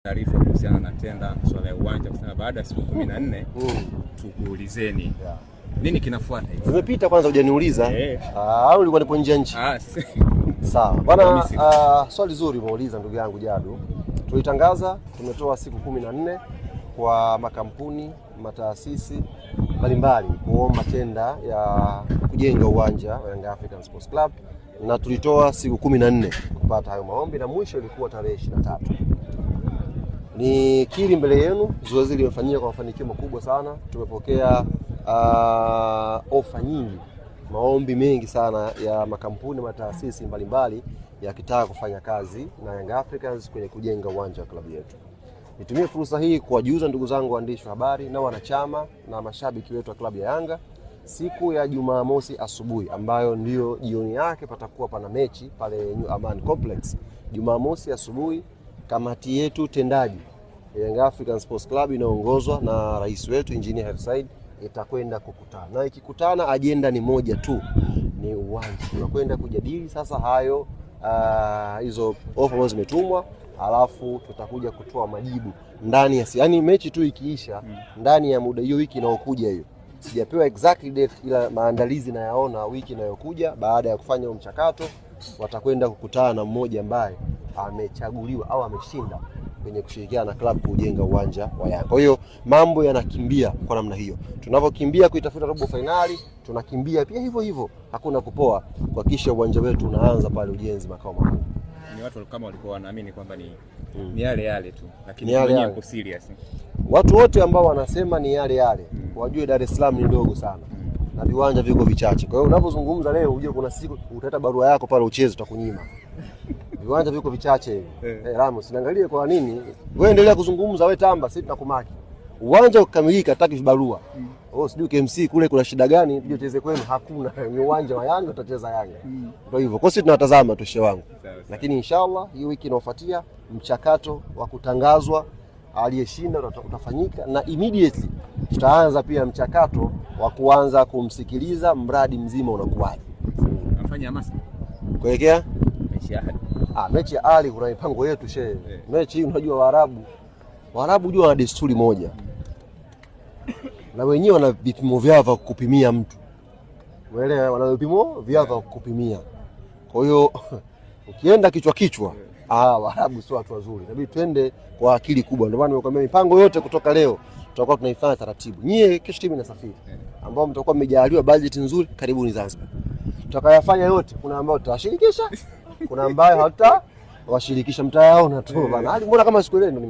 Taarifa kuhusiana na tenda swala ya uwanja kusema baada ya siku 14 tukuulizeni. Nini kinafuata hivi? Zimepita kwanza hujaniuliza. Au ulikuwa nipo nje nchi? Sawa. Bana, swali zuri umeuliza ndugu yangu Jadu. Tulitangaza tumetoa siku 14 kwa makampuni, mataasisi mbalimbali kuomba tenda ya kujenga uwanja wa Young African Sports Club, na tulitoa siku 14 kupata hayo maombi na mwisho ilikuwa tarehe 23. Ni kili mbele yenu, zoezi limefanyika kwa mafanikio makubwa sana. Tumepokea ofa nyingi, maombi mengi sana ya makampuni, mataasisi mbalimbali yakitaka kufanya kazi na Young Africans kwenye kujenga uwanja wa klabu yetu. Nitumie fursa hii kuwajuza ndugu zangu waandishi wa habari na wanachama na mashabiki wetu wa klabu ya Yanga, siku ya Jumamosi asubuhi ambayo ndio jioni yake patakuwa pana mechi pale New Aman Complex. Jumamosi asubuhi kamati yetu tendaji Young African Sports Club inaongozwa na rais wetu Engineer Hersaid itakwenda kukutana. Na ikikutana ajenda ni moja tu, ni uwanja. Tunakwenda kujadili sasa hayo hizo ofa ambazo zimetumwa, alafu tutakuja kutoa majibu ndani ya yani mechi tu ikiisha ndani ya muda hiyo wiki inayokuja hiyo. Sijapewa exactly date, ila maandalizi nayaona wiki inayokuja. Baada ya kufanya mchakato watakwenda kukutana na mmoja ambaye amechaguliwa au ameshinda kwenye kushirikiana na klabu kujenga uwanja wa Yanga. Kwa hiyo mambo yanakimbia kwa namna hiyo. Tunapokimbia kuitafuta robo finali, tunakimbia pia hivyo hivyo. Hakuna kupoa kuhakikisha uwanja wetu unaanza pale ujenzi makao makuu. Ni watu kama walikuwa wanaamini kwamba ni yale tu, lakini wenyewe wako serious. Watu wote ambao wanasema ni yale wajue Dar es Salaam ni ndogo sana na viwanja viko vichache. Kwa hiyo unapozungumza leo uje kuna siku utaleta barua yako pale ucheze tutakunyima. Viwanja viko vichache hivi. Ramos, niangalie kwa nini? Wewe endelea kuzungumza, wewe tamba, sisi tunakumaki. Uwanja ukamilika hataki vibarua. Sijui KMC kule kuna shida gani? Ndio cheze kwenu hakuna. Ni uwanja wa Yanga utacheza Yanga. Ndio hivyo. Kwa sisi tunatazama tu shehe wangu. Lakini inshallah hii wiki inayofuatia mchakato wa kutangazwa aliyeshinda utafanyika na immediately tutaanza pia mchakato wa kuanza kumsikiliza mradi mzima unakuwaje. Anafanya hamasa kuelekea mechi ya mechi ya Ali kuna mipango yetu shehe. Mechi hii unajua Waarabu jua wana desturi moja. Na wenyewe wana vipimo vyao vya kupimia mtu. Unaelewa, wana vipimo vyao vya kupimia. Kwa hiyo ukienda kichwa Waarabu sio watu wazuri. Inabidi twende kwa akili kubwa. Ndio maana nimekwambia mipango yote kutoka leo tutakuwa tunaifanya taratibu. Nyie kesho timu inasafiri. Ambao mtakuwa mmejaliwa budget nzuri, karibuni Zanzibar. Tutakayafanya yote, kuna ambao tutawashirikisha, kuna ambao hatutawashirikisha, mtayaona tu bana. Hadi mbona kama siku ile ndio